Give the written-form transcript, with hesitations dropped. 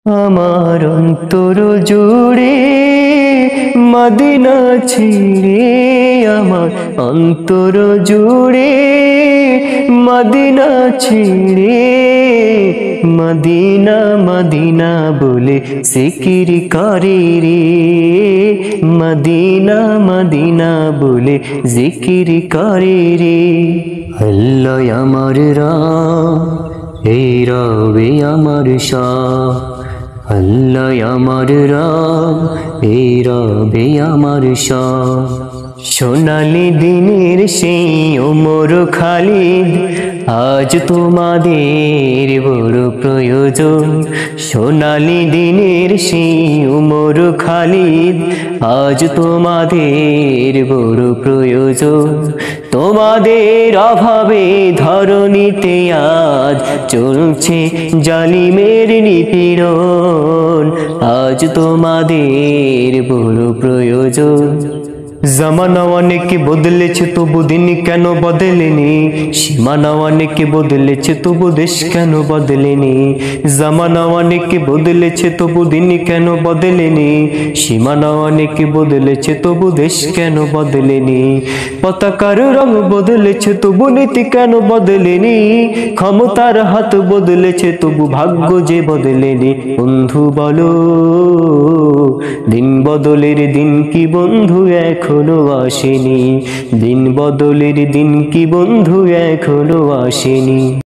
আমার অন্তর জুড়ে মদিনা ছিড়ে, আমার অন্তর জুড়ে মদিনা ছিড়ে, মদিনা মদিনা বলে জিকির করে রে, মদিনা মদিনা বলে জিকির করে রে। আল্লাহ আমার রাম, এই রবে আমার শাহ, আল্লাহ আমার রাম, এই রবে আমার শাহ। সোনালি দিনের সেই ওমর খালিদ, আজ তোমাদের বড় প্রয়োজন। সোনালি দিনের সেই ওমর খালিদ, আজ তোমাদের বড় প্রয়োজন। তোমাদের অভাবে ধরণীতে আজ চলছে জালিমের নিপীড়ন, আজ তোমাদের বড় প্রয়োজন। জামানা অনেক বদলেছে তবু দিন কেন বদলেনি, সীমানা অনেক বদলেছে তবু দেশ কেন বদলেনি। জামানা অনেক বদলেছে তবু দিন কেন বদলেনি, সীমানা অনেক বদলেছে তবু দেশ কেন বদলেনি। পতাকার রং বদলেছে তবু নীতি কেন বদলেনি, ক্ষমতার হাত বদলেছে তবু ভাগ্য যে বদলেনি। বন্ধু বলো, দিন বদলের দিন কি বন্ধু এখনো আসেনি, দিন বদলের দিন কি বন্ধু এখনো আসেনি।